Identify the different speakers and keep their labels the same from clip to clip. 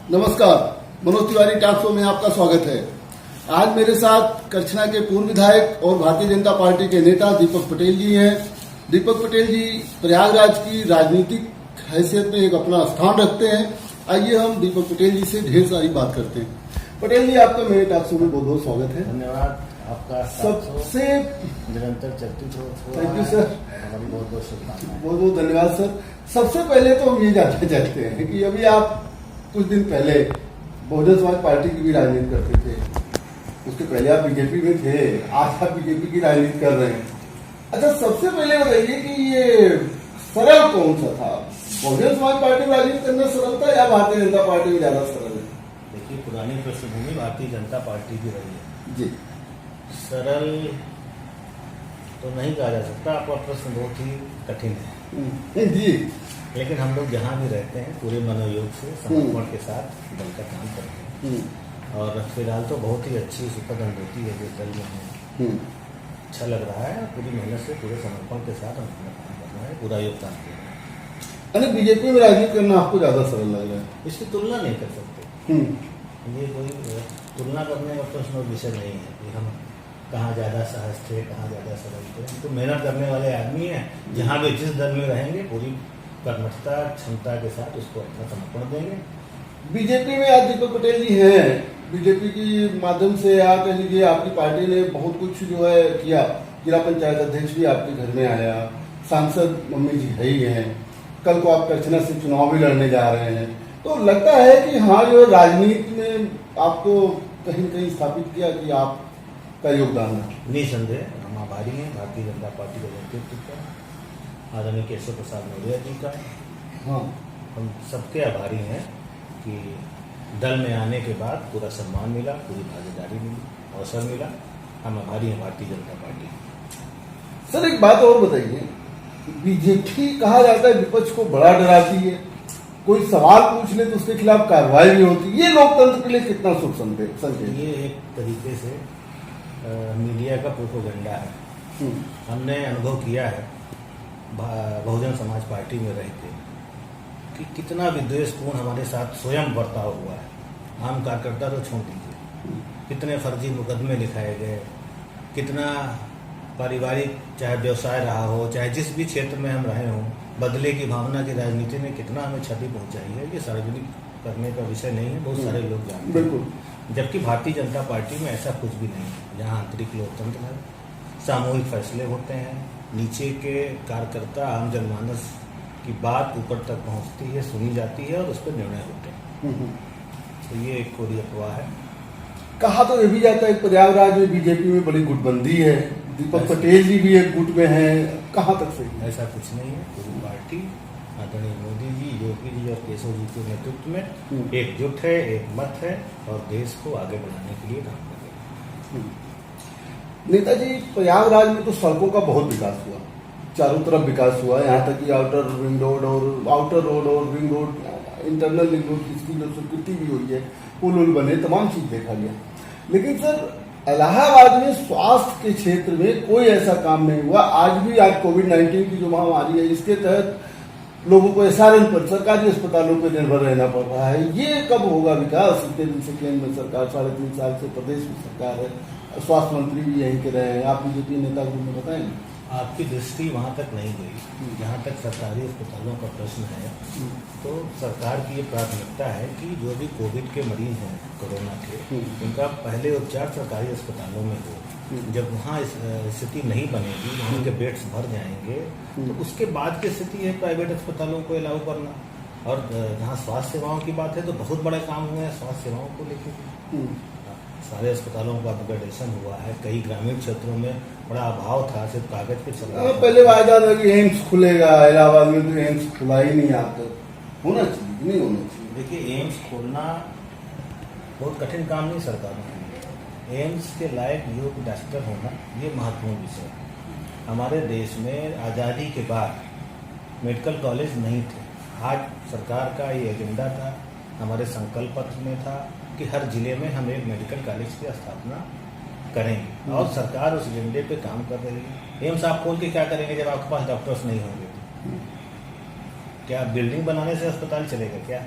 Speaker 1: नमस्कार, Manoj Tiwari talk show में आपका स्वागत है। आज मेरे साथ करछना के पूर्व विधायक और भारतीय जनता पार्टी के नेता दीपक पटेल जी हैं। दीपक पटेल जी प्रयागराज की राजनीतिक हैसियत में एक अपना स्थान रखते हैं। आइए हम दीपक पटेल जी से ढेर सारी बात करते हैं। पटेल जी, आपका मेरे टॉक शो में बहुत बहुत स्वागत है।
Speaker 2: धन्यवाद आपका।
Speaker 1: सबसे
Speaker 2: निरंतर चर्चित हो।
Speaker 1: थैंक यू सर,
Speaker 2: हमारी बहुत बहुत शुभकामनाएं।
Speaker 1: बहुत बहुत धन्यवाद सर। सबसे पहले तो हम ये जानना चाहते हैं कि अभी आप कुछ दिन पहले बहुजन समाज पार्टी की भी राजनीति करते थे, उसके पहले आप बीजेपी में थे, आज आप बीजेपी की राजनीति कर रहे हैं। अच्छा, सबसे पहले बताइए कि ये सरल कौन सा था? बहुजन समाज पार्टी में राजनीति करना सरल था या भारतीय जनता पार्टी में ज्यादा सरल है?
Speaker 2: देखिए, पुरानी पृष्ठभूमि भारतीय जनता पार्टी की रही है
Speaker 1: जी।
Speaker 2: सरल तो नहीं कहा जा सकता, आपका प्रश्न बहुत ही कठिन है
Speaker 1: जी।
Speaker 2: लेकिन हम लोग जहाँ भी रहते हैं पूरे मनोयोग से समर्पण के साथ दल का काम करते हैं और फिलहाल तो बहुत ही अच्छी सुखद अनुभूति है जो दल में है। अच्छा लग रहा है, पूरी मेहनत से पूरे समर्पण के साथ हम अपना काम कर रहे हैं, पूरा योगदान दे रहे हैं।
Speaker 1: यानी बीजेपी में राजनीति करना आपको ज्यादा सरल लग रहा है?
Speaker 2: इसकी तुलना नहीं कर सकते। ये कोई तुलना करने का प्रश्न और विषय नहीं है कि हम कहाँ ज़्यादा सहज थे, कहाँ ज़्यादा सरल थे। हम तो मेहनत करने वाले आदमी हैं, जहाँ भी जिस दल में रहेंगे पूरी कर्मठता क्षमता के साथ उसको अपना समर्पण देंगे।
Speaker 1: बीजेपी में आज दीपक पटेल जी हैं, बीजेपी के माध्यम से या कह लीजिए आपकी पार्टी ने बहुत कुछ जो है किया। जिला पंचायत अध्यक्ष भी आपके घर में आया, सांसद मम्मी जी है ही हैं, कल को आप करछना से चुनाव भी लड़ने जा रहे हैं। तो लगता है कि हाँ, जो राजनीति में आपको कहीं न कहीं स्थापित किया कि आपका योगदान है।
Speaker 2: निसंदेह हम आभारी हैं भारतीय जनता पार्टी के नेतृत्व का, आदरणीय केशव प्रसाद मौर्य जी का।
Speaker 1: हाँ,
Speaker 2: हम सबके आभारी हैं कि दल में आने के बाद पूरा सम्मान मिला, पूरी भागीदारी मिली, अवसर मिला। हम आभारी हैं भारतीय जनता पार्टी।
Speaker 1: सर एक बात और बताइए, बीजेपी कहा जाता है विपक्ष को बड़ा डराती है, कोई सवाल पूछ ले तो उसके खिलाफ कार्रवाई भी होती है। ये लोकतंत्र के लिए कितना शुभ संकेत?
Speaker 2: ये एक तरीके से मीडिया का प्रोपेगेंडा है। हमने अनुभव किया है बहुजन समाज पार्टी में रहते कि कितना विद्वेषपूर्ण हमारे साथ स्वयं बर्ताव हुआ है। आम कार्यकर्ता तो छोड़ दीजिए, कितने फर्जी मुकदमे लिखाए गए, कितना पारिवारिक चाहे व्यवसाय रहा हो, चाहे जिस भी क्षेत्र में हम रहे हों, बदले की भावना की राजनीति ने कितना हमें क्षति पहुंचाई है। ये सार्वजनिक करने का विषय नहीं है, बहुत सारे लोग जानते हैं। जबकि भारतीय जनता पार्टी में ऐसा कुछ भी नहीं है। यहाँ आंतरिक लोकतंत्र है, सामूहिक फैसले होते हैं, नीचे के कार्यकर्ता आम जनमानस की बात ऊपर तक पहुंचती है, सुनी जाती है और उस पर निर्णय होते हैं। तो ये एक कोरी अफवाह है।
Speaker 1: कहा तो ये भी जाता है प्रयागराज में बीजेपी में बड़ी गुटबंदी है, दीपक पटेल जी भी एक गुट में हैं। कहाँ तक सही?
Speaker 2: ऐसा कुछ नहीं है। पूरी पार्टी आदरणीय मोदी जी, योगी जी और केशव जी के नेतृत्व में एकजुट है, एक मत है और देश को आगे बढ़ाने के लिए काम कर रहे हैं।
Speaker 1: नेताजी, प्रयागराज में तो सड़कों का बहुत विकास हुआ, चारों तरफ विकास हुआ, यहाँ तक कि आउटर रिंग रोड और ring road, internal ring road की जो स्वीकृति भी हुई है, पुल उल बने, तमाम चीज देखा गया। लेकिन सर इलाहाबाद में स्वास्थ्य के क्षेत्र में कोई ऐसा काम नहीं हुआ। आज भी कोविड-19 की जो महामारी है, इसके तहत लोगों को एसआरएन पर, सरकारी अस्पतालों पर निर्भर रहना पड़ रहा है। ये कब होगा विकास? इतने दिन से केंद्र में सरकार, 3.5 साल से प्रदेश में सरकार है, स्वास्थ्य मंत्री भी यहीं के रहे हैं, आप बीजेपी नेता को में बताएंगे?
Speaker 2: आपकी दृष्टि वहाँ तक नहीं गई। जहाँ तक सरकारी अस्पतालों का प्रश्न है, तो सरकार की ये प्राथमिकता है कि जो भी कोविड के मरीज हैं कोरोना के, उनका पहले उपचार सरकारी अस्पतालों में हो। जब वहाँ स्थिति नहीं बनेगी, वहाँ के बेड्स भर जाएंगे, तो उसके बाद की स्थिति है प्राइवेट अस्पतालों को अलाउ करना। और जहाँ स्वास्थ्य सेवाओं की बात है तो बहुत बड़े काम हुए हैं स्वास्थ्य सेवाओं को लेकर। सारे अस्पतालों का अपग्रेडेशन हुआ है। कई ग्रामीण क्षेत्रों में बड़ा अभाव था, सिर्फ कागज पे चल रहा था।
Speaker 1: पहले वायदा था कि एम्स खुलेगा, इलाहाबाद में तो एम्स खुला ही नहीं। आप तक होना चाहिए कि नहीं होना चाहिए?
Speaker 2: देखिए, एम्स खोलना बहुत कठिन काम नहीं सरकारों के लिए। एम्स के लायक योग्य डॉक्टर होना ये महत्वपूर्ण विषय है। हमारे देश में आज़ादी के बाद मेडिकल कॉलेज नहीं थे। आज सरकार का ये एजेंडा था, हमारे संकल्प पत्र में था कि हर जिले में हम एक मेडिकल कॉलेज की स्थापना करेंगे और सरकार उस एजेंडे पे काम कर रही है। एम्स आप खोल के क्या करेंगे जब आपके पास डॉक्टर्स नहीं होंगे? क्या बिल्डिंग बनाने से अस्पताल चलेगा क्या?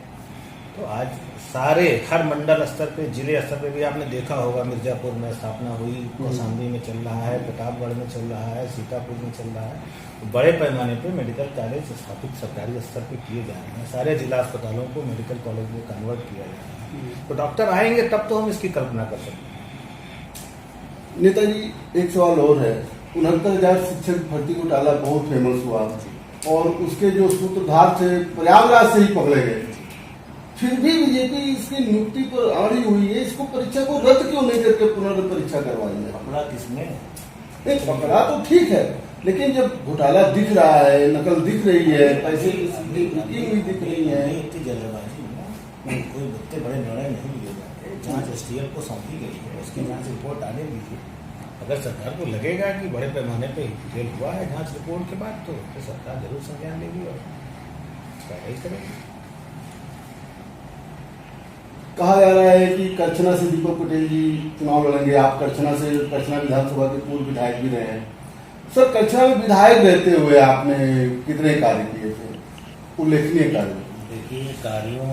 Speaker 2: तो आज सारे हर मंडल स्तर पे, जिले स्तर पे भी आपने देखा होगा, मिर्जापुर में स्थापना हुई, कौशाम्बी में चल रहा है, प्रतापगढ़ में चल रहा है, सीतापुर में चल रहा है। बड़े पैमाने पे मेडिकल कॉलेज स्थापित सरकारी स्तर पे किए जा रहे हैं। सारे जिला अस्पतालों को मेडिकल कॉलेज में कन्वर्ट किया जा रहा है। तो डॉक्टर आएंगे तब तो हम इसकी कल्पना कर सकते हैं।
Speaker 1: नेताजी, एक सवाल और है। 69,000 शिक्षक भर्ती घोटाला बहुत फेमस हुआ और उसके जो सूत्रधार थे प्रयागराज से ही पकड़े गए। फिर भी बीजेपी इसकी नियुक्ति पर अड़ी हुई है। इसको परीक्षा को रद्द क्यों नहीं करके पुनर्परीक्षा करवाई है?
Speaker 2: पकड़ा किसने?
Speaker 1: पकड़ा तो ठीक है, लेकिन जब घोटाला दिख रहा है, नकल दिख रही है, पैसे की बुकिंग हुई दिख रही है,
Speaker 2: इतनी जल्दबाजी में कोई इतने बड़े निर्णय नहीं लिए जाते। जांच एसटीएफ को सौंपी गई है, उसकी जांच रिपोर्ट आने दीजिए। अगर सरकार को लगेगा कि बड़े पैमाने पे फेल हुआ है जांच रिपोर्ट के बाद, तो सरकार जरूर संज्ञान लेगी और कार्रवाई करेगी।
Speaker 1: कहा जा रहा है कि करछना से दीपक पटेल जी चुनाव लड़ेंगे। आप करछना विधानसभा के पूर्व विधायक भी रहे हैं। सर, करछना में विधायक रहते हुए आपने कितने कार्य किए थे, उल्लेखनीय कार्य?
Speaker 2: देखिए, कार्यों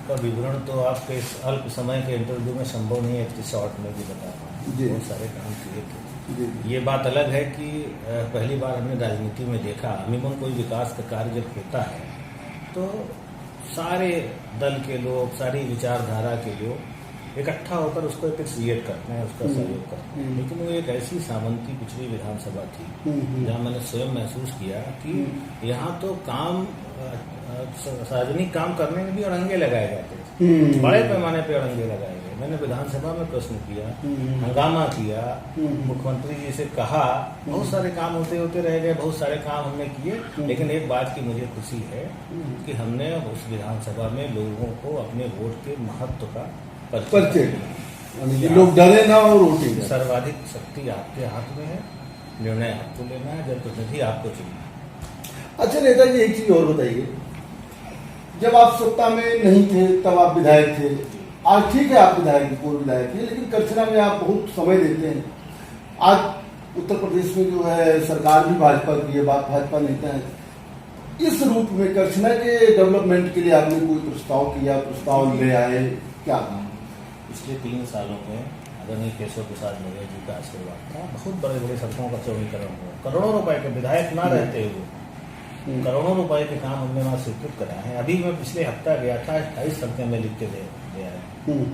Speaker 2: का विवरण तो आपके इस अल्प समय के इंटरव्यू में संभव नहीं है, इतने शॉर्ट में भी बता पाऊँ। बहुत सारे काम किए थे। ये बात अलग है कि पहली बार हमने राजनीति में देखा, अमूमन कोई विकास का कार्य जब होता है तो सारे दल के लोग, सारी विचारधारा के लोग इकट्ठा होकर उसको एप्रिशिएट करते हैं, उसका सहयोग करते हैं। लेकिन वो एक ऐसी सामंती पिछड़ी विधानसभा थी जहाँ मैंने स्वयं महसूस किया कि यहाँ तो काम, सार्वजनिक काम करने में भी अड़ंगे लगाए जाते थे, बड़े पैमाने पे अड़ंगे लगाए गए। मैंने विधानसभा में प्रश्न किया, हंगामा किया, मुख्यमंत्री जी से कहा, बहुत सारे काम होते होते रह गए, बहुत सारे काम हमने किए। लेकिन एक बात की मुझे खुशी है कि हमने उस विधानसभा में लोगों को अपने वोट के महत्व का परिचय,
Speaker 1: लोग डरे ना और वोटिंग।
Speaker 2: सर्वाधिक शक्ति आपके हाथ में है, निर्णय आपको लेना है, जब प्रतिनिधि आपको चुनना है।
Speaker 1: अच्छा नेताजी, एक चीज और बताइए। जब आप सत्ता में नहीं थे तब आप विधायक थे, आज ठीक है आप विधायक, पूर्व विधायक है, लेकिन करछना में आप बहुत समय देते हैं। आज उत्तर प्रदेश में जो है सरकार भी भाजपा की है, भाजपा नेता है। इस रूप में करछना के डेवलपमेंट के लिए आपने कोई प्रस्ताव किया, प्रस्ताव ले आए, क्या काम?
Speaker 2: पिछले 3 सालों में आदरणीय केशव प्रसाद मौर्य जी का आशीर्वाद था, बहुत बड़े बड़े सड़कों का चौड़ीकरण हुआ। करोड़ों रुपए के, विधायक ना रहते हुए करोड़ों रुपए के काम हमने वहाँ स्वीकृत कराए हैं। अभी मैं पिछले हफ्ता गया था, 28 सड़कें में लिख के दे आया,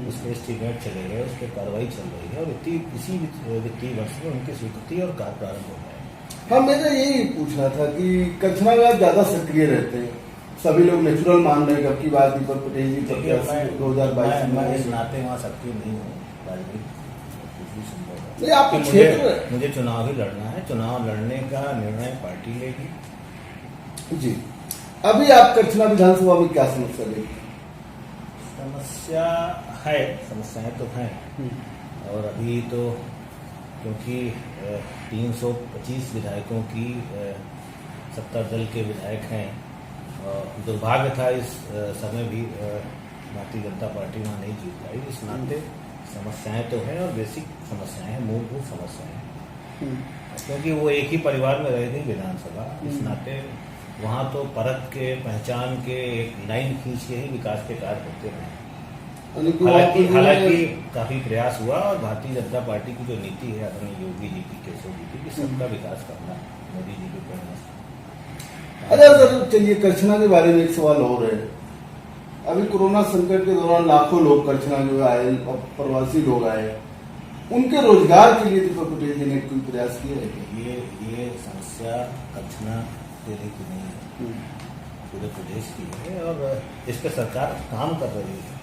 Speaker 2: उसके एस्टीमेट चले गए, उस पर कार्रवाई चल रही है और इसी वित्तीय वर्ष में उनकी स्वीकृति और कार्य प्रारंभ हो गया।
Speaker 1: हाँ, मैं तो यही पूछना था कि करछना में आप ज्यादा सक्रिय रहते हैं, सभी लोग नेचुरल मान रहे हैं। अब की बात दीपक पटेल जी 2022
Speaker 2: में इस नाते वहाँ सक्रिय नहीं हूँ, राजनीति
Speaker 1: नहीं, आपके क्षेत्र
Speaker 2: मुझे चुनाव ही लड़ना है। चुनाव लड़ने का निर्णय पार्टी लेगी
Speaker 1: जी। अभी आप करछना विधानसभा में क्या समस्या देखते हैं?
Speaker 2: समस्याएं तो हैं और अभी तो क्योंकि 325 विधायकों की सत्ता दल के विधायक हैं, और दुर्भाग्य था इस समय भी भारतीय जनता पार्टी वहाँ नहीं जीत पाई। इस नाते समस्याएं तो हैं और बेसिक समस्याएं हैं, मूलभूत समस्याएं हैं, क्योंकि वो एक ही परिवार में रह गई विधानसभा। इस नाते वहाँ तो परख के, पहचान के, एक लाइन खींच के ही विकास के कार्य होते रहे। हालांकि काफी प्रयास हुआ और भारतीय जनता पार्टी की जो नीति है आदरणीय योगी जी की, केशव जी की, सबका विकास करना मोदी जी की प्रेरणा से।
Speaker 1: अच्छा सर, चलिए करछना के बारे में एक सवाल और है। अभी कोरोना संकट के दौरान लाखों लोग करछना जो आए, प्रवासी लोग आए, उनके रोजगार के लिए दीपक पटेल जी ने कोई प्रयास किया है?
Speaker 2: ये समस्या करछना दिल्ली की नहीं है, पूरे प्रदेश की है और इस पर सरकार काम कर रही है,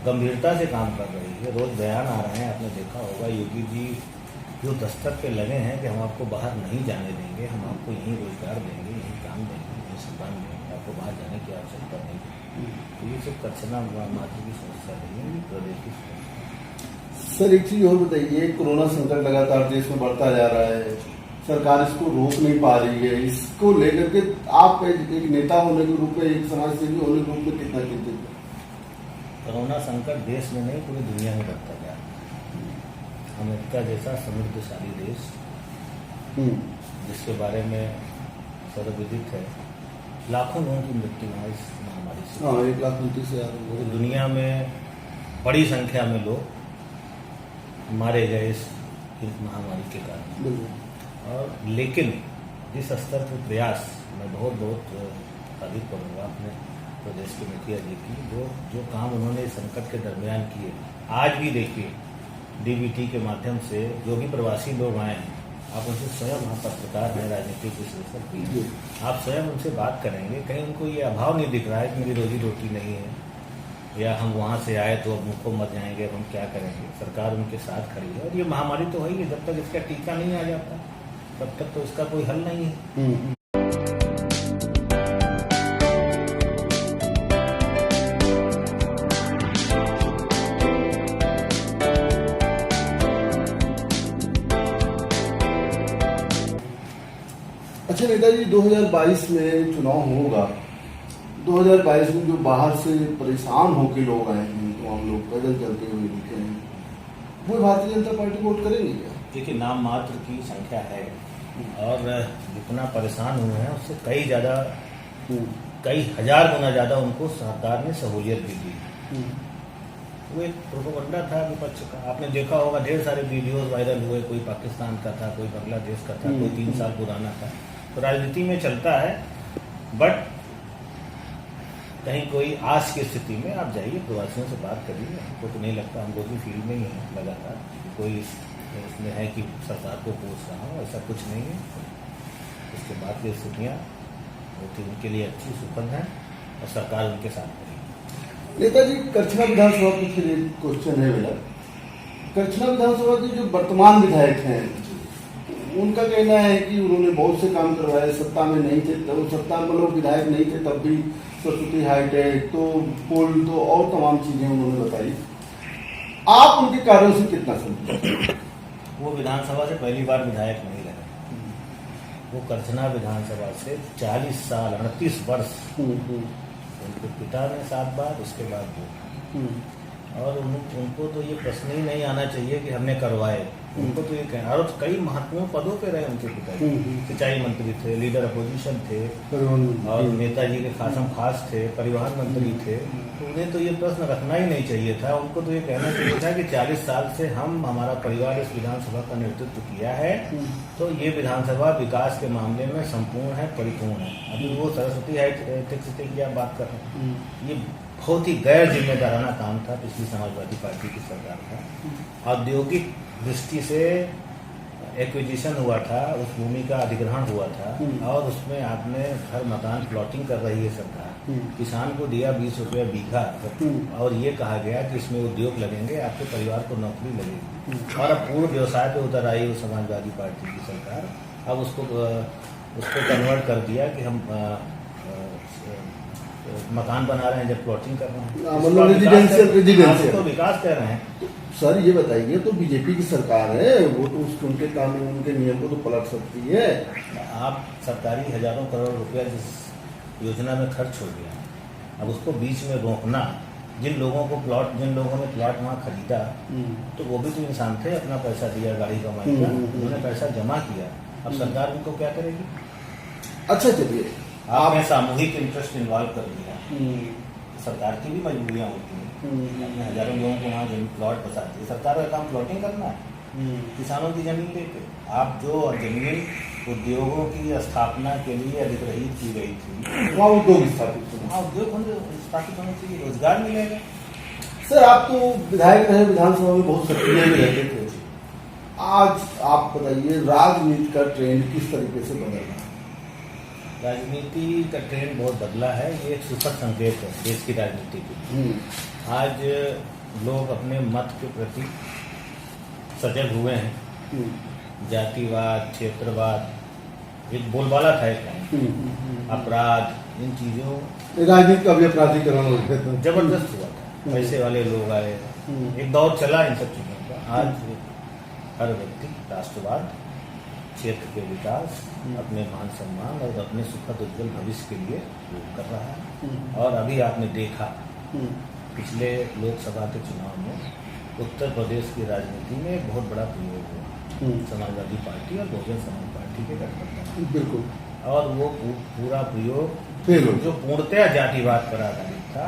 Speaker 2: गंभीरता से काम कर रही है। रोज बयान आ रहे हैं, आपने देखा होगा, योगी जी जो दस्तक पे लगे हैं कि हम आपको बाहर नहीं जाने देंगे, हम आपको यहीं रोजगार देंगे, यहीं काम देंगे, यहीं सम्मान देंगे, आपको बाहर जाने की आवश्यकता नहीं है। तो ये सिर्फ करछना मात्र की समस्या नहीं है, प्रदेश की समस्या।
Speaker 1: सर, एक चीज और बताइए। कोरोना संकट लगातार देश में बढ़ता जा रहा है, सरकार इसको रोक नहीं पा रही है। इसको लेकर के आप एक नेता होने के रूप में, एक समाज सेवी होने के रूप में कितना चिंतित है?
Speaker 2: कोरोना संकट देश में नहीं, पूरी दुनिया में बढ़ता जा रहा है। अमेरिका जैसा समृद्धशाली देश, जिसके बारे में सर्वविदित है, लाखों लोगों की मृत्यु इस महामारी स्थिति।
Speaker 1: हाँ, 1,29,000
Speaker 2: पूरी दुनिया में बड़ी संख्या में लोग मारे गए इस महामारी के कारण।
Speaker 1: बिल्कुल।
Speaker 2: और लेकिन जिस स्तर पर प्रयास, मैं बहुत बहुत तारीफ करूँगा अपने प्रदेश के मुखिया जी की, जो काम उन्होंने इस संकट के दरमियान किए। आज भी देखिए डीबीटी के माध्यम से जो भी प्रवासी लोग आए हैं, आप उनसे स्वयं, आप पत्रकार हैं, राजनीतिक विश्लेषक भी हैं, आप स्वयं उनसे बात करेंगे, कहीं उनको ये अभाव नहीं दिख रहा है कि मेरी रोजी रोटी नहीं है, या हम वहाँ से आए तो अब उनको मर जाएंगे, अब हम क्या करेंगे। सरकार उनके साथ खड़ी है। और ये महामारी तो है ही, जब तक इसका टीका नहीं आ जाता तब तक तो इसका कोई हल नहीं है।
Speaker 1: अच्छा नेताजी, 2022 में चुनाव होगा। 2022 में जो बाहर से परेशान होकर लोग आए हैं, तो हम लोग पैदल चलते हुए दिखे हैं, वो भारतीय जनता पार्टी वोट करेंगे क्या?
Speaker 2: देखिए, नाम मात्र की संख्या है और जितना परेशान हुए हैं उससे कई हजार गुना ज़्यादा उनको सरकार ने सहूलियत भी दी। वो एक प्रोपेगेंडा था विपक्ष का। आपने देखा होगा ढेर सारे वीडियोस वायरल हुए, कोई पाकिस्तान का था, कोई बांग्लादेश का था, कोई 3 साल पुराना था। तो राजनीति में चलता है, बट कहीं कोई आस की स्थिति में आप जाइए, प्रवासियों से बात करिए। हमको तो नहीं लगता, हम लोग भी फील्ड में ही हैं लगातार, कोई इसमें है कि सरकार को पूछ रहा हूँ, ऐसा कुछ नहीं है। उसके बाद की स्थितियाँ बहुत ही उनके लिए अच्छी सुखद हैं और सरकार उनके साथ है।
Speaker 1: नेताजी, करछना विधानसभा के फिर एक क्वेश्चन है मेरा। करछना विधानसभा के जो वर्तमान विधायक हैं, उनका कहना है कि उन्होंने बहुत से काम करवाए, सत्ता में नहीं थे तो, सत्ता में लोग विधायक नहीं थे तब भी सरस्वती हाईटेक तो, पुल तो, और तमाम चीजें उन्होंने बताई। आप उनके कार्यों से कितना संतुष्ट?
Speaker 2: वो विधानसभा से पहली बार विधायक नहीं रहे। वो करछना विधानसभा से 40 साल 38 वर्ष, उनके पिता ने 7 बार, उसके बाद वो। और उनको तो ये प्रश्न ही नहीं आना चाहिए कि हमने करवाए। उनको तो ये कहना, और कई महत्वपूर्ण पदों पे रहे उनके पिता। सिंचाई मंत्री थे, लीडर अपोजिशन थे, और नेताजी के खासम खास थे, परिवहन मंत्री थे। तो उन्हें तो ये प्रश्न रखना ही नहीं चाहिए था। उनको तो ये कहना चाहिए था कि 40 साल से हमारा परिवार इस विधानसभा का नेतृत्व किया है, तो ये विधानसभा विकास के मामले में संपूर्ण है, परिपूर्ण है। अभी वो सरस्वती हाईटेक सिटी की आप बात कर रहे हैं, ये बहुत ही गैर जिम्मेदाराना काम था पिछली समाजवादी पार्टी की सरकार का। औद्योगिक दृष्टि से एक्विजिशन हुआ था, उस भूमि का अधिग्रहण हुआ था, और उसमें आपने घर मकान प्लॉटिंग कर रही है सरकार। किसान को दिया 20 रुपया बीघा, और ये कहा गया कि इसमें उद्योग लगेंगे, आपके परिवार को नौकरी लगेगी। और अब पूर्ण व्यवसाय पे उतर आई वो समाजवादी पार्टी की सरकार। अब उसको कन्वर्ट कर दिया कि हम मकान बना रहे हैं जब प्लॉटिंग कर रहे हैं,
Speaker 1: मतलब रेजिडेंशियल
Speaker 2: तो विकास कर रहे हैं।
Speaker 1: सर ये बताइए, तो बीजेपी की सरकार है, वो तो उनके कानून, उनके नियम को तो पलट सकती है।
Speaker 2: आप सरकारी हजारों करोड़ रुपया जिस योजना में खर्च हो गया, अब उसको बीच में रोकना, जिन लोगों ने प्लॉट वहाँ खरीदा, तो वो भी तो इंसान थे, अपना पैसा दिया, गाड़ी कमाई का, उन्होंने पैसा जमा किया। अब सरकार उनको क्या करेगी?
Speaker 1: अच्छा चलिए,
Speaker 2: आपने सामूहिक इंटरेस्ट इन्वॉल्व कर दिया, सरकार की भी मजबूरियां होती हैं। अपने हजारों लोगों को वहाँ जमीन प्लॉट बसाती है, सरकार का काम प्लॉटिंग करना है, किसानों की जमीन लेके। आप जो जमीन उद्योगों की स्थापना के लिए अधिग्रहित की गई थी,
Speaker 1: वहाँ उद्योग स्थापित
Speaker 2: होने से रोजगार मिलेगा।
Speaker 1: सर, आप तो विधायक रहे, विधानसभा में बहुत सक्रिय भी रहते थे। आज आप बताइए, राजनीति का ट्रेंड किस तरीके से बदल रहा है?
Speaker 2: राजनीति का ट्रेंड बहुत बदला है। ये एक सुखद संकेत है देश की राजनीति की। आज लोग अपने मत के प्रति सजग हुए हैं। जातिवाद, क्षेत्रवाद, एक बोलबाला था एक टाइम, अपराध, इन चीजों,
Speaker 1: राजनीति का भी अपराधीकरण
Speaker 2: जबरदस्त हुआ था। पैसे वाले लोग आए, एक दौर चला इन सब चीजों का। आज हर व्यक्ति राष्ट्रवाद, क्षेत्र के विकास, अपने मान सम्मान और अपने सुखद उज्जवल भविष्य के लिए योग कर रहा है। और अभी आपने देखा पिछले लोकसभा के चुनाव में उत्तर प्रदेश की राजनीति में एक बहुत बड़ा प्रयोग हुआ समाजवादी पार्टी और बहुजन समाज पार्टी के गठबंधन।
Speaker 1: बिल्कुल।
Speaker 2: और वो पूरा प्रयोग
Speaker 1: फेल हो
Speaker 2: जो पूर्णतया जातिवाद पर आधारित था,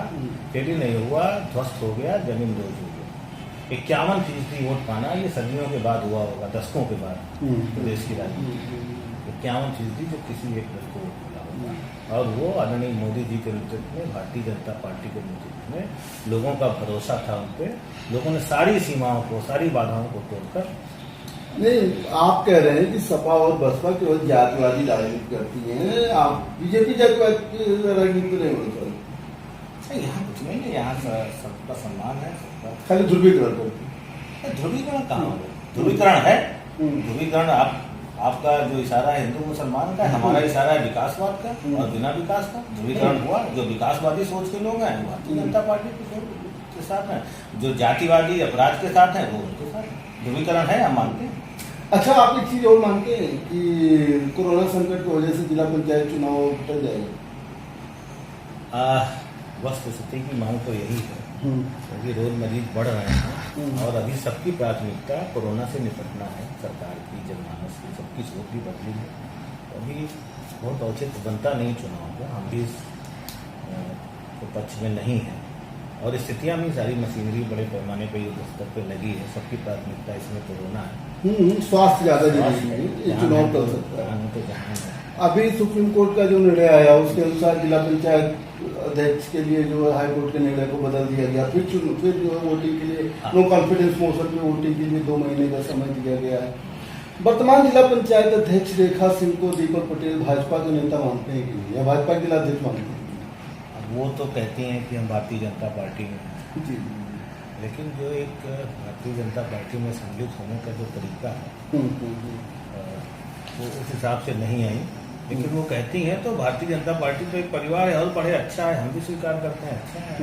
Speaker 2: फेल ही नहीं हुआ, ध्वस्त हो गया, जमीन दोज हो गया। 51% वोट पाना ये सदियों के बाद हुआ होगा, दशकों के बाद प्रदेश की राजनीति। 51% जो किसी एक दल को वोट मिला होगा, और वो आदरणीय मोदी जी के नेतृत्व में, भारतीय जनता पार्टी के नेतृत्व में लोगों का भरोसा था उन पे। लोगों ने सारी सीमाओं को, सारी बाधाओं को तोड़कर।
Speaker 1: नहीं, आप कह रहे हैं कि सपा और बसपा केवल जातिवादी राजनीति करती हैं, आप बीजेपी जातिवाद की राजनीति नहीं बोल सकते।
Speaker 2: यहाँ कुछ नहीं है, यहाँ सबका सम्मान है, सबका
Speaker 1: खाली ध्रुवीकरण करती है।
Speaker 2: ध्रुवीकरण कहाँ हो? ध्रुवीकरण है, ध्रुवीकरण आपका जो इशारा है हिंदू मुसलमान का, हमारा इशारा है विकासवाद का, और बिना विकास का ध्रुवीकरण हुआ। जो विकासवादी सोच के लोग हैं भारतीय जनता पार्टी के साथ हैं, जो जातिवादी अपराध के साथ हैं वो उनके साथ। ध्रुवीकरण है, हम मानते हैं।
Speaker 1: अच्छा, आप एक चीज और मानते हैं कि कोरोना संकट की वजह से जिला पंचायत चुनाव टल जाएगा?
Speaker 2: वस्तु स्थिति की मांग तो यही है, क्योंकि रोज मरीज बढ़ रहे हैं और अभी सबकी प्राथमिकता कोरोना से निपटना है। सरकार की, जनमानस की, सबकी सोच भी बदली है। अभी बहुत औचित्य बनता नहीं चुनाव का, हम भी इस पक्ष में नहीं है। और स्थितियां भी सारी मशीनरी बड़े पैमाने पर युद्ध स्तर पर लगी है, सबकी प्राथमिकता इसमें कोरोना है।
Speaker 1: स्वास्थ्य ज्यादा जरूरी है, ये चुनाव टल सकता है।
Speaker 2: तो जहाँ है
Speaker 1: अभी सुप्रीम कोर्ट का जो निर्णय आया उसके अनुसार जिला पंचायत अध्यक्ष के लिए जो हाई कोर्ट के निर्णय को बदल दिया गया। फिर जो है वोटिंग के लिए नो कॉन्फिडेंस मोशन पे वोटिंग के लिए 2 महीने का समय दिया गया है। वर्तमान जिला पंचायत अध्यक्ष रेखा सिंह को दीपक पटेल भाजपा के नेता मानते हैं कि नहीं, या भाजपा के जिला अध्यक्ष मानते हैं?
Speaker 2: वो तो कहती हैं कि हम भारतीय जनता पार्टी में हैं,
Speaker 1: जी,
Speaker 2: लेकिन जो एक भारतीय जनता पार्टी में सम्मिलित होने का जो तरीका है वो उस हिसाब से नहीं आई। लेकिन वो कहती हैं तो भारतीय जनता पार्टी तो एक परिवार है, और बड़े अच्छा है, हम भी स्वीकार करते हैं, अच्छा है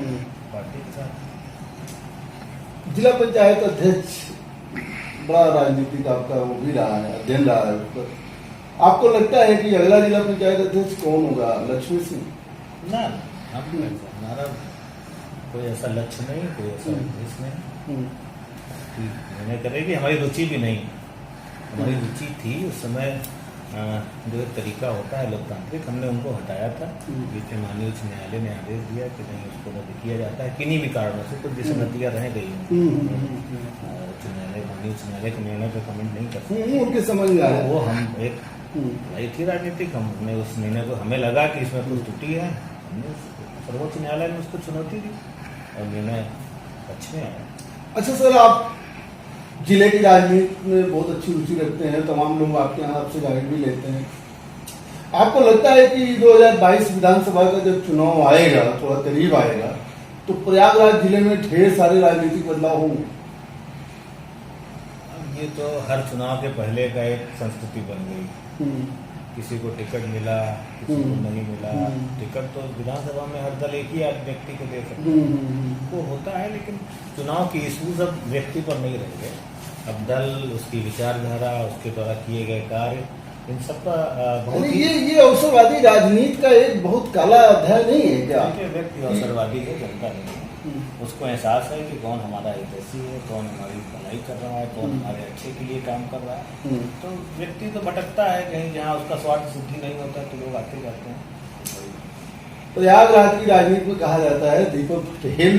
Speaker 2: पार्टी के साथ।
Speaker 1: जिला पंचायत अध्यक्ष बड़ा राजनीतिक आपका वो भी रहा है, अध्ययन रहा है उस पर। आपको लगता है कि अगला जिला पंचायत अध्यक्ष कौन होगा? लक्ष्मी सिंह?
Speaker 2: ना, हमारा कोई ऐसा लक्ष्य नहीं, कोई ऐसा उद्देश्य नहीं कि निर्णय करेगी। हमारी रुचि भी नहीं, हमारी रुचि थी उस समय जो एक तरीका होता है लोकतांत्रिक, हमने उनको हटाया था। बीच में माननीय उच्च न्यायालय ने आदेश दिया कि नहीं, उसको रद्द किया जाता है किन्हीं भी कारणों से, कुछ विसंगतियां रह गई हैं। उच्च न्यायालय, माननीय उच्च न्यायालय के निर्णय पर कमेंट नहीं करते,
Speaker 1: उनके समझ में आया।
Speaker 2: वो हम एक लड़ाई थी राजनीतिक, हमने उस निर्णय को, हमें लगा कि इसमें कुछ त्रुटि है, हमने सर्वोच्च न्यायालय में उसको चुनौती दी और निर्णय अच्छे आया।
Speaker 1: अच्छा सर, आप जिले की राजनीति में बहुत अच्छी रुचि रखते हैं, तमाम लोग आपके यहाँ आपसे गाइड भी लेते हैं। आपको लगता है कि 2022 विधानसभा का जब चुनाव आएगा, थोड़ा करीब आएगा, तो प्रयागराज जिले में ढेर सारे राजनीतिक बदलाव होंगे?
Speaker 2: ये तो हर चुनाव के पहले का एक संस्कृति बन गई। किसी को टिकट मिला, किसी को नहीं मिला। टिकट तो विधानसभा में हर दल एक ही व्यक्ति को दे सकते हैं, वो होता है। लेकिन चुनाव की इश्यूज अब व्यक्ति पर नहीं रह गए, अब दल, उसकी विचारधारा, उसके द्वारा किए गए कार्य, इन सब का बहुत ही
Speaker 1: ये अवसरवादी राजनीति का एक बहुत काला अध्याय नहीं है क्या?
Speaker 2: व्यक्ति अवसरवादी है, जनता नहीं है। उसको एहसास है कि कौन हमारा हितैषी है, कौन हमारी भलाई कर रहा है, कौन हमारे अच्छे के लिए काम कर रहा है। तो व्यक्ति तो भटकता है कहीं, जहाँ उसका स्वार्थ सिद्धि नहीं होता तो लोग आते जाते हैं।
Speaker 1: प्रयागराज की राजनीति में कहा जाता है दीपक पटेल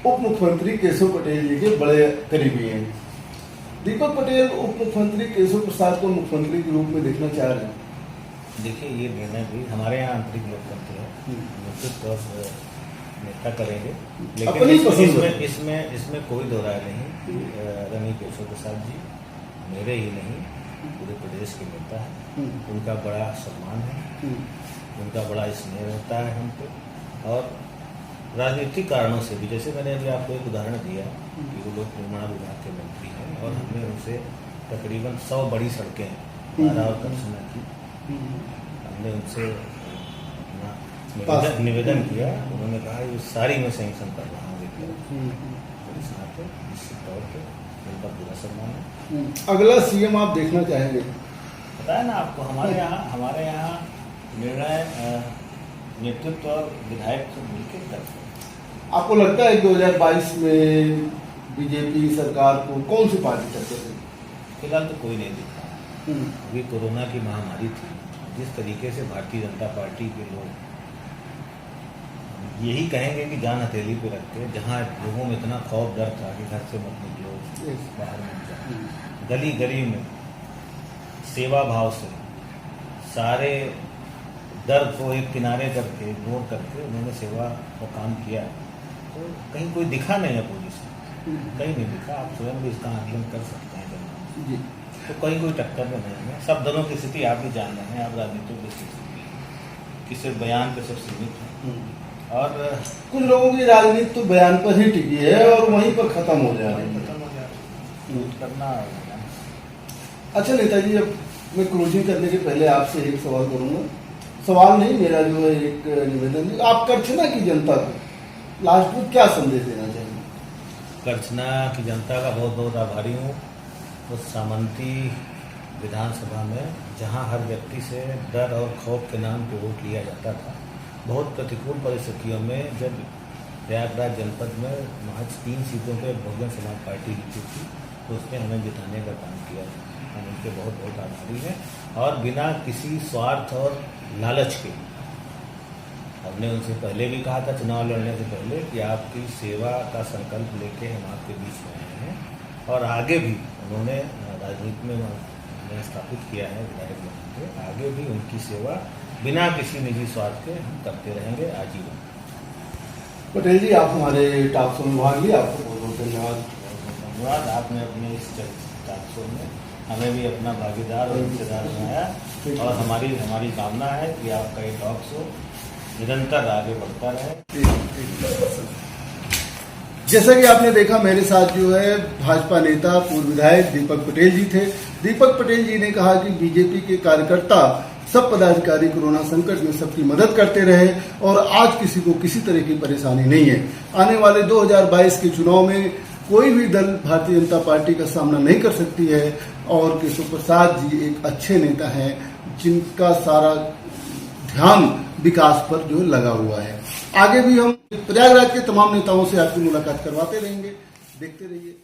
Speaker 1: उप मुख्यमंत्री केशव पटेल जी के बड़े करीबी हैं। दीपक पटेल उप मुख्यमंत्री केशव प्रसाद को मुख्यमंत्री के रूप में देखना चाह रहे हैं।
Speaker 2: देखिए, ये निर्णय भी हमारे यहाँ आंतरिक लोकतंत्र है, निश्चित तौर से नेता करेंगे, लेकिन इसमें कोई दो राय नहीं। रमी केशव प्रसाद जी मेरे ही नहीं, पूरे प्रदेश के नेता हैं, उनका बड़ा सम्मान है, उनका बड़ा स्नेह रहता है हम पे। और राजनीतिक कारणों से भी, जैसे मैंने अभी आपको एक उदाहरण दिया कि वो लोग निर्माण विभाग के मंत्री हैं, और हमने उनसे तकरीबन 100 बड़ी सड़कें बारह और कमिश्नर की, हमने उनसे निवेदन किया। उन्होंने कहा ये सारी मैं सैंक्शन कर रहा हूँ, निश्चित तौर पर उनका पूरा सम्मान है।
Speaker 1: अगला सीएम आप देखना चाहेंगे?
Speaker 2: बताया ना आपको, हमारे यहाँ निर्णय नेतृत्व और विधायक से मिलकर करते हैं।
Speaker 1: आपको लगता है 2022 में बीजेपी सरकार को कौन सी पार्टी टक्कर देगी?
Speaker 2: फिलहाल तो कोई नहीं दिख रहा है। अभी कोरोना की महामारी थी, जिस तरीके से भारतीय जनता पार्टी के लोग यही कहेंगे कि जान हथेली पे रख के, जहाँ लोगों में इतना खौफ डर था कि घर से मत निकलो, बाहर मत जाओ, गली गली में सेवा भाव से सारे दर्द को एक किनारे करके, इग्नोर करके उन्होंने सेवा का काम किया। तो कहीं कोई दिखा नहीं है पुलिस, कहीं नहीं दिखा। आप स्वयं भी इसका आकलन कर सकते हैं जनता
Speaker 1: जी।
Speaker 2: तो कहीं कोई टक्कर में नहीं है। सब दलों की स्थिति आप भी जान रहे हैं, आप राजनीतिक की स्थिति कि सिर्फ बयान पे सब सीमित है। और
Speaker 1: कुछ लोगों की राजनीति तो बयान पर ही टिकी है और वहीं पर खत्म हो जा रही है।
Speaker 2: खत्म हो जाए करना।
Speaker 1: अच्छा नेताजी, अब मैं क्लोजिंग करने के पहले आपसे एक सवाल करूंगा। सवाल नहीं, मेरा जो है एक निवेदन है। आप करछना की जनता को लास्ट में क्या संदेश देना चाहेंगे?
Speaker 2: करछना की जनता का बहुत बहुत आभारी हूँ। उस सामंती विधानसभा में जहाँ हर व्यक्ति से डर और खौफ के नाम पे वोट लिया जाता था, बहुत प्रतिकूल परिस्थितियों में जब प्रयागराज जनपद में महज 3 सीटों पे बहुजन समाज पार्टी जीती थी, तो उसने हमें जिताने का काम किया। हम उनके बहुत बहुत आभारी हैं। और बिना किसी स्वार्थ और लालच के, हमने उनसे पहले भी कहा था चुनाव लड़ने से पहले कि आपकी सेवा का संकल्प लेके हम आपके बीच में आए हैं। और आगे भी उन्होंने राजनीति में स्थापित किया है विधायक बन के, आगे भी उनकी सेवा बिना किसी निजी स्वार्थ के हम करते रहेंगे आजीवन।
Speaker 1: पटेल जी, आप हमारे टॉक शो में भाग लिया, आपको बहुत बहुत धन्यवाद।
Speaker 2: धन्यवाद। आपने अपने इस टॉक शो में हमें भी अपना भागीदार और हिस्सेदार बनाया और हमारी कामना है कि आपका ये टॉक शो निरंतर आगे बढ़ता रहे।
Speaker 1: जैसा कि आपने देखा, मेरे साथ जो है भाजपा नेता पूर्व विधायक दीपक पटेल जी थे। दीपक पटेल जी ने कहा कि बीजेपी के कार्यकर्ता, सब पदाधिकारी कोरोना संकट में सबकी मदद करते रहे और आज किसी को किसी तरह की परेशानी नहीं है। आने वाले 2022 के चुनाव में कोई भी दल भारतीय जनता पार्टी का सामना नहीं कर सकती है और केशव प्रसाद जी एक अच्छे नेता हैं जिनका सारा ध्यान विकास पर जो लगा हुआ है। आगे भी हम प्रयागराज के तमाम नेताओं से आपकी मुलाकात करवाते रहेंगे। देखते रहिए।